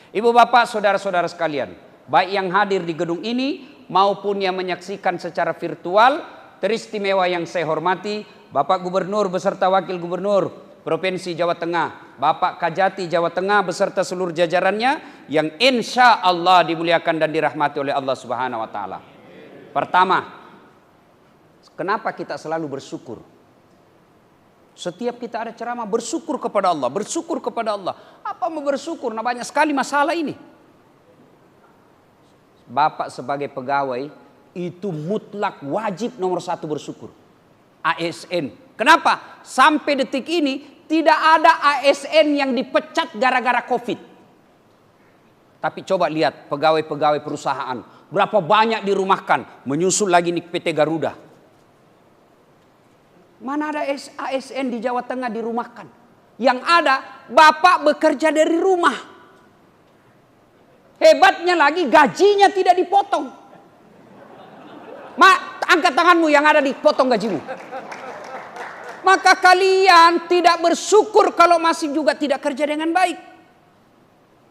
Ibu bapak, saudara-saudara sekalian, baik yang hadir di gedung ini maupun yang menyaksikan secara virtual, teristimewa yang saya hormati Bapak Gubernur beserta Wakil Gubernur Provinsi Jawa Tengah, Bapak Kajati Jawa Tengah beserta seluruh jajarannya yang insya Allah dimuliakan dan dirahmati oleh Allah Subhanahu wa Ta'ala. Pertama, kenapa kita selalu bersyukur? Setiap kita ada ceramah, bersyukur kepada Allah, bersyukur kepada Allah. Apa mau bersyukur? Nah, banyak sekali masalah ini. Bapak sebagai pegawai itu mutlak wajib nomor satu bersyukur. ASN. Kenapa? Sampai detik ini tidak ada ASN yang dipecat gara-gara COVID. Tapi coba lihat pegawai-pegawai perusahaan. Berapa banyak dirumahkan. Menyusul lagi nih PT Garuda. Mana ada ASN di Jawa Tengah dirumahkan? Yang ada, bapak bekerja dari rumah. Hebatnya lagi gajinya tidak dipotong. Angkat tanganmu yang ada dipotong gajimu. Maka kalian tidak bersyukur kalau masih juga tidak kerja dengan baik.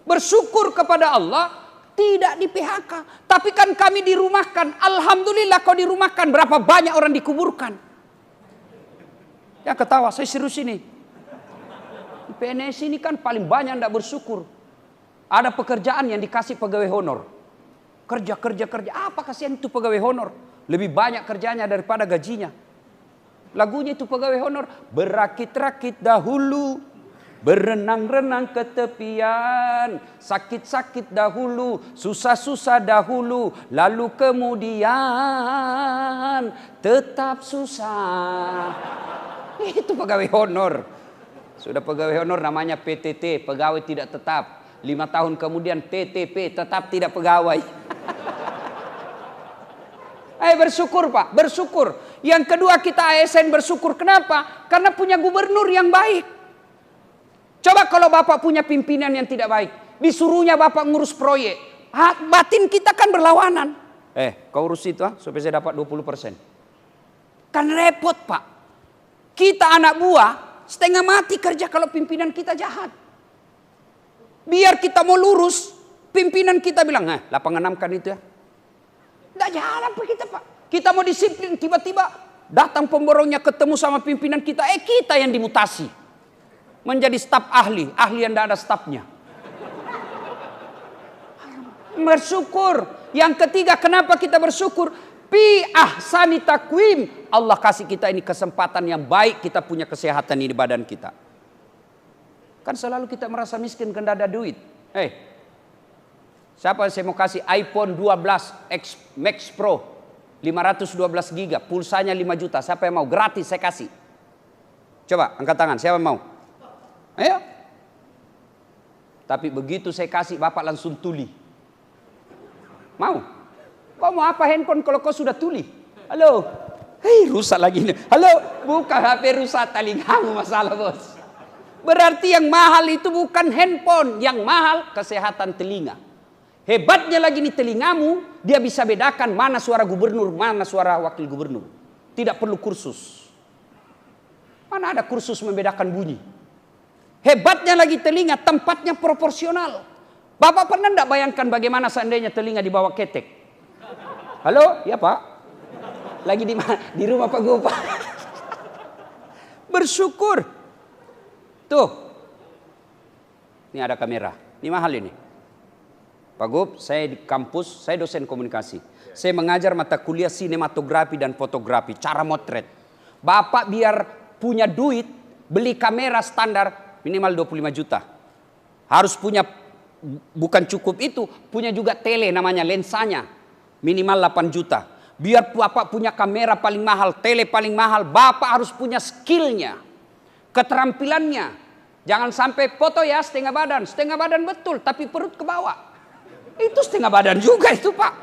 Bersyukur kepada Allah tidak di PHK. Tapi kan kami dirumahkan. Alhamdulillah kau dirumahkan. Berapa banyak orang dikuburkan. Ya ketawa, saya serius ini. PNS ini kan paling banyak tidak bersyukur. Ada pekerjaan yang dikasih pegawai honor. Kerja. Apa kasihan itu pegawai honor? Lebih banyak kerjanya daripada gajinya. Lagunya itu pegawai honor. Berakit-rakit dahulu. Berenang-renang ke tepian. Sakit-sakit dahulu. Susah-susah dahulu. Lalu kemudian tetap susah. Itu pegawai honor. Sudah pegawai honor namanya PTT, pegawai tidak tetap. 5 tahun kemudian TTP, tetap tidak pegawai. Bersyukur Pak, bersyukur. Yang kedua kita ASN bersyukur. Kenapa? Karena punya gubernur yang baik. Coba kalau Bapak punya pimpinan yang tidak baik. Disuruhnya Bapak ngurus proyek. Batin kita kan berlawanan. Kau urus itu supaya saya dapat 20%. Kan repot Pak. Kita anak buah setengah mati kerja kalau pimpinan kita jahat. Biar kita mau lurus, pimpinan kita bilang, lapangan 6 kan itu ya. Nggak jalan Pak kita Pak. Kita mau disiplin, tiba-tiba datang pemborongnya ketemu sama pimpinan kita. Kita yang dimutasi. Menjadi staf ahli yang tidak ada stafnya. Bersyukur. Yang ketiga kenapa kita bersyukur? Fi ahsani takwim. Allah kasih kita ini kesempatan yang baik, kita punya kesehatan ini di badan kita. Kan selalu kita merasa miskin karena ada duit. Siapa yang saya mau kasih iPhone 12 X Max Pro 512 GB, pulsanya 5 juta. Siapa yang mau? Gratis saya kasih. Coba angkat tangan, siapa yang mau? Ayo. Tapi begitu saya kasih, Bapak langsung tuli. Mau? Kau mau apa handphone kalau kau sudah tuli? Halo? Rusak lagi nih. Halo? Bukan HP rusak, telingamu masalah bos. Berarti yang mahal itu bukan handphone. Yang mahal kesehatan telinga. Hebatnya lagi nih telingamu, dia bisa bedakan mana suara gubernur, mana suara wakil gubernur. Tidak perlu kursus. Mana ada kursus membedakan bunyi. Hebatnya lagi telinga, tempatnya proporsional. Bapak pernah enggak bayangkan bagaimana seandainya telinga dibawa ketek? Halo, ya Pak. Lagi di mana? Di rumah Pak Gub. Bersyukur. Tuh. Ini ada kamera. Ini mahal ini. Pak Gub, saya di kampus, saya dosen komunikasi. Saya mengajar mata kuliah sinematografi dan fotografi, cara motret. Bapak biar punya duit, beli kamera standar minimal 25 juta. Harus punya, bukan cukup itu, punya juga tele namanya, lensanya. Minimal 8 juta. Biar Bapak punya kamera paling mahal, tele paling mahal, Bapak harus punya skillnya, keterampilannya. Jangan sampai foto ya setengah badan betul, tapi perut ke bawah. Itu setengah badan juga itu Pak.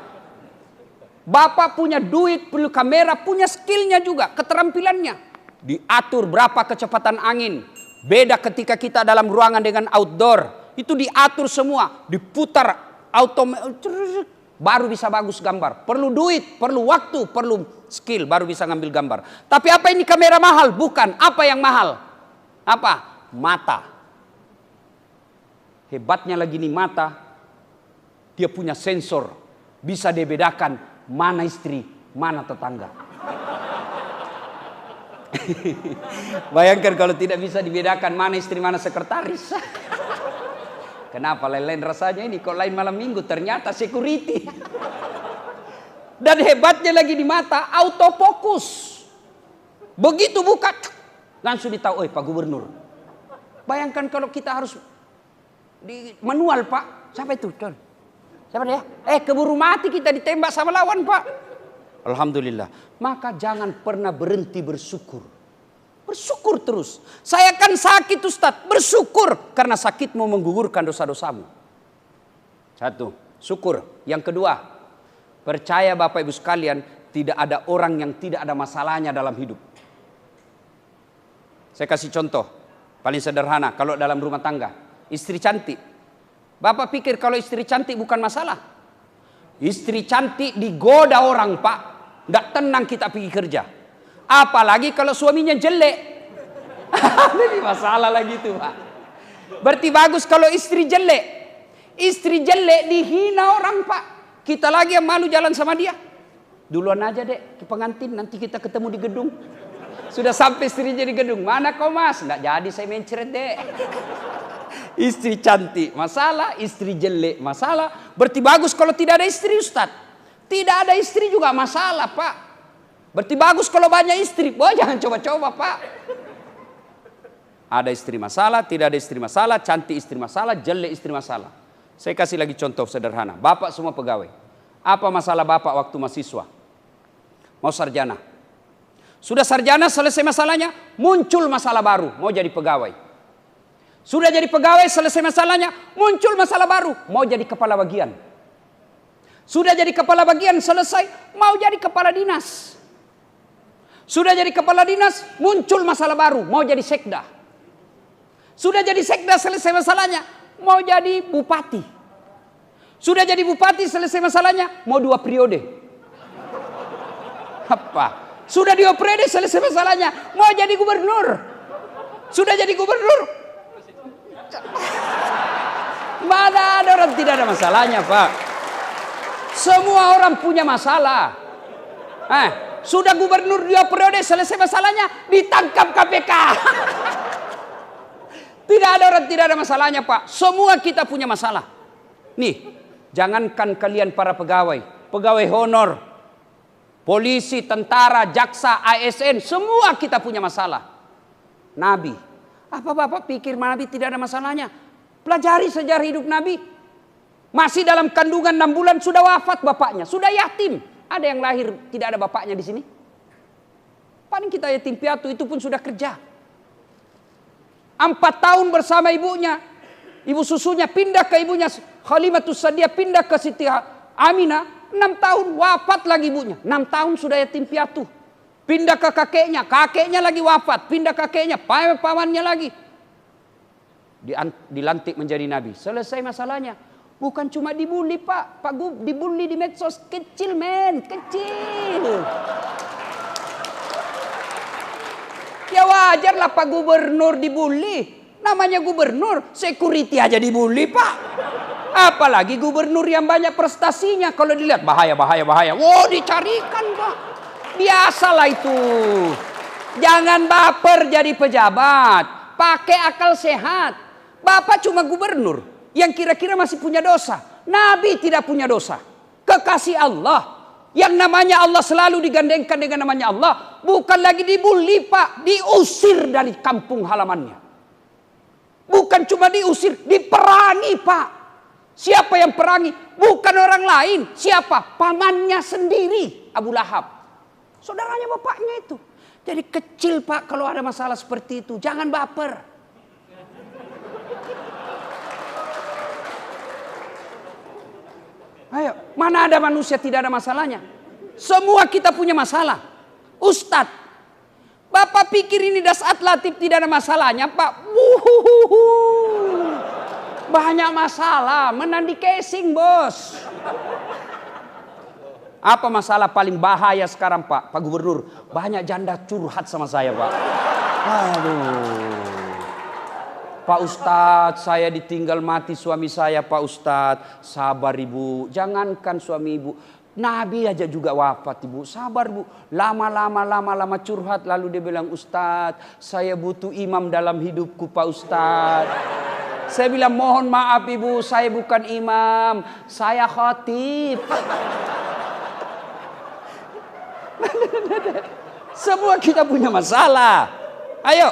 Bapak punya duit, perlu kamera, punya skillnya juga, keterampilannya. Diatur berapa kecepatan angin. Beda ketika kita dalam ruangan dengan outdoor. Itu diatur semua, diputar otomatis. Baru bisa bagus gambar. Perlu duit, perlu waktu, perlu skill. Baru bisa ngambil gambar. Tapi apa ini kamera mahal? Bukan. Apa yang mahal? Apa? Mata. Hebatnya lagi nih mata, dia punya sensor, bisa dibedakan mana istri, mana tetangga. Bayangkan kalau tidak bisa dibedakan mana istri, mana sekretaris. Kenapa lain-lain rasanya ini? Kok lain malam minggu? Ternyata security. Dan hebatnya lagi di mata, autofokus. Begitu buka, langsung ditahu, Pak Gubernur. Bayangkan kalau kita harus di manual, Pak. Siapa itu? Siapa dia? Keburu mati kita ditembak sama lawan, Pak. Alhamdulillah. Maka jangan pernah berhenti bersyukur. Bersyukur terus. Saya kan sakit, Ustaz. Bersyukur karena sakitmu menggugurkan dosa-dosamu. Satu, syukur. Yang kedua, percaya Bapak Ibu sekalian, tidak ada orang yang tidak ada masalahnya dalam hidup. Saya kasih contoh paling sederhana. Kalau dalam rumah tangga, istri cantik. Bapak pikir kalau istri cantik bukan masalah. Istri cantik digoda orang, Pak. Nggak tenang kita pergi kerja. Apalagi kalau suaminya jelek. Ini masalah lagi tuh, Pak. Berarti bagus kalau istri jelek. Istri jelek dihina orang, Pak. Kita lagi yang malu jalan sama dia. Duluan aja, Dek, ke pengantin. Nanti kita ketemu di gedung. Sudah sampai istrinya di gedung. Mana kau, Mas? Nggak jadi saya mencret, Dek. Istri cantik masalah, istri jelek masalah. Berarti bagus kalau tidak ada istri, Ustaz. Tidak ada istri juga masalah, Pak. Berarti bagus kalau banyak istri. Wah, jangan coba-coba, Pak. Ada istri masalah, tidak ada istri masalah, cantik istri masalah, jelek istri masalah. Saya kasih lagi contoh sederhana. Bapak semua pegawai. Apa masalah Bapak waktu mahasiswa? Mau sarjana. Sudah sarjana, selesai masalahnya, muncul masalah baru, mau jadi pegawai. Sudah jadi pegawai, selesai masalahnya, muncul masalah baru, mau jadi kepala bagian. Sudah jadi kepala bagian, selesai, mau jadi kepala dinas. Sudah jadi kepala dinas, muncul masalah baru, mau jadi sekda. Sudah jadi sekda, selesai masalahnya, mau jadi bupati. Sudah jadi bupati, selesai masalahnya, mau 2 periode. Apa? Sudah 2 periode, selesai masalahnya, mau jadi gubernur. Sudah jadi gubernur. Mana ada orang tidak ada masalahnya, Pak? Semua orang punya masalah. Sudah gubernur 2 periode, selesai masalahnya, ditangkap KPK. Tidak ada orang tidak ada masalahnya, Pak. Semua kita punya masalah. Nih, jangankan kalian para pegawai, pegawai honor, polisi, tentara, jaksa, ASN, semua kita punya masalah. Nabi, apa Bapak pikir Nabi tidak ada masalahnya? Pelajari sejarah hidup Nabi. Masih dalam kandungan 6 bulan sudah wafat bapaknya, sudah yatim. Ada yang lahir tidak ada bapaknya di sini? Paling kita yatim piatu, itu pun sudah kerja. 4 tahun bersama ibunya. Ibu susunya pindah ke ibunya Khalimatus Sa'diyah, pindah ke Siti Aminah. 6 tahun wafat lagi ibunya. 6 tahun sudah yatim piatu. Pindah ke kakeknya, kakeknya lagi wafat. Pindah kakeknya, pamannya lagi. Dilantik menjadi nabi. Selesai masalahnya. Bukan cuma dibully, Pak. Pak Gub dibully di medsos. Kecil, men. Kecil. Ya wajarlah Pak Gubernur dibully. Namanya gubernur. Security aja dibully, Pak. Apalagi gubernur yang banyak prestasinya. Kalau dilihat bahaya. Wow, dicarikan, Pak. Biasalah itu. Jangan baper jadi pejabat. Pakai akal sehat. Bapak cuma gubernur yang kira-kira masih punya dosa. Nabi tidak punya dosa. Kekasih Allah. Yang namanya Allah selalu digandengkan dengan namanya Allah. Bukan lagi dibully, Pak. Diusir dari kampung halamannya. Bukan cuma diusir, diperangi, Pak. Siapa yang perangi? Bukan orang lain. Siapa? Pamannya sendiri, Abu Lahab. Saudaranya bapaknya itu. Jadi kecil, Pak, kalau ada masalah seperti itu. Jangan baper. Ayo, mana ada manusia tidak ada masalahnya? Semua kita punya masalah. Ustadz, Bapak pikir ini Dasat Latif tidak ada masalahnya, Pak? Banyak masalah, menandi casing, bos. Apa masalah paling bahaya sekarang, Pak? Pak Gubernur, banyak janda curhat sama saya, Pak. Aduh. Pak Ustadz, saya ditinggal mati suami saya, Pak Ustadz. Sabar ibu, jangankan suami ibu, Nabi aja juga wafat ibu. Sabar bu, lama-lama curhat. Lalu dia bilang, Ustadz saya butuh imam dalam hidupku Pak Ustadz. Saya bilang, mohon maaf ibu, saya bukan imam, saya khatib. Semua kita punya masalah. Ayo,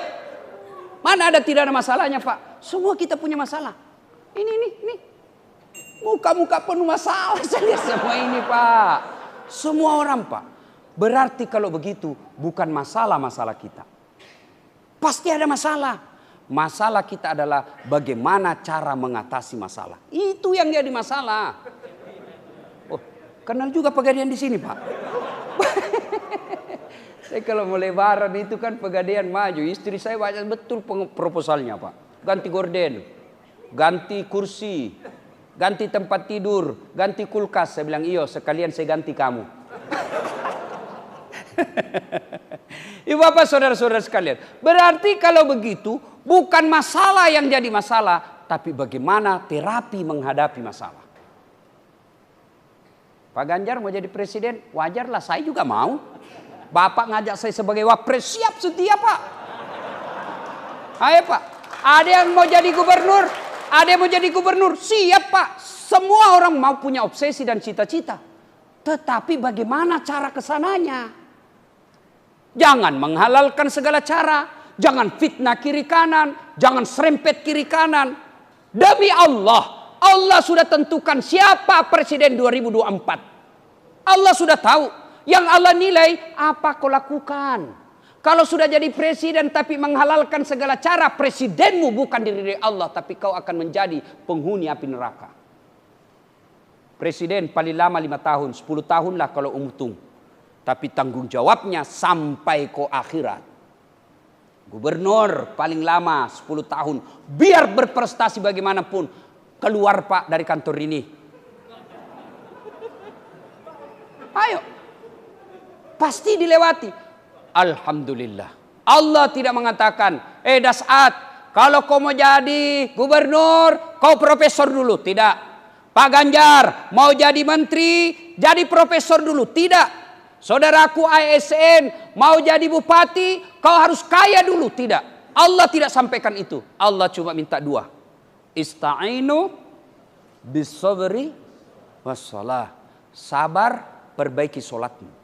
mana ada tidak ada masalahnya Pak? Semua kita punya masalah. Ini. Muka-muka penuh masalah saja semua ini Pak. Semua orang Pak. Berarti kalau begitu bukan masalah kita. Pasti ada masalah. Masalah kita adalah bagaimana cara mengatasi masalah. Itu yang jadi masalah. Oh, kenal juga Pegadaian di sini Pak. Saya kalau mau lebaran itu kan Pegadaian maju. Istri saya baca betul proposalnya Pak. Ganti gorden, ganti kursi, ganti tempat tidur, ganti kulkas. Saya bilang, iyo sekalian saya ganti kamu. Ibu bapak saudara-saudara sekalian. Berarti kalau begitu bukan masalah yang jadi masalah. Tapi bagaimana terapi menghadapi masalah. Pak Ganjar mau jadi presiden, wajarlah saya juga mau. Bapak ngajak saya sebagai wapres, siap setia Pak. Ayo Pak, ada yang mau jadi gubernur, ada yang mau jadi gubernur, siap Pak. Semua orang mau punya obsesi dan cita-cita. Tetapi bagaimana cara kesananya? Jangan menghalalkan segala cara, jangan fitnah kiri kanan, jangan serempet kiri kanan. Demi Allah, Allah sudah tentukan siapa presiden 2024. Allah sudah tahu. Yang Allah nilai apa kau lakukan. Kalau sudah jadi presiden tapi menghalalkan segala cara, presidenmu bukan diri Allah, tapi kau akan menjadi penghuni api neraka. Presiden paling lama 5 tahun, 10 tahun lah kalau untung. Tapi tanggung jawabnya sampai ke akhirat. Gubernur paling lama 10 tahun, biar berprestasi bagaimanapun, keluar Pak dari kantor ini. Ayo. Pasti dilewati. Alhamdulillah. Allah tidak mengatakan, Dasat, kalau kau mau jadi gubernur, kau profesor dulu. Tidak. Pak Ganjar, mau jadi menteri, jadi profesor dulu. Tidak. Saudaraku ASN, mau jadi bupati, kau harus kaya dulu. Tidak. Allah tidak sampaikan itu. Allah cuma minta 2. Ista'inu bis sabri was salah. Sabar, perbaiki sholatmu.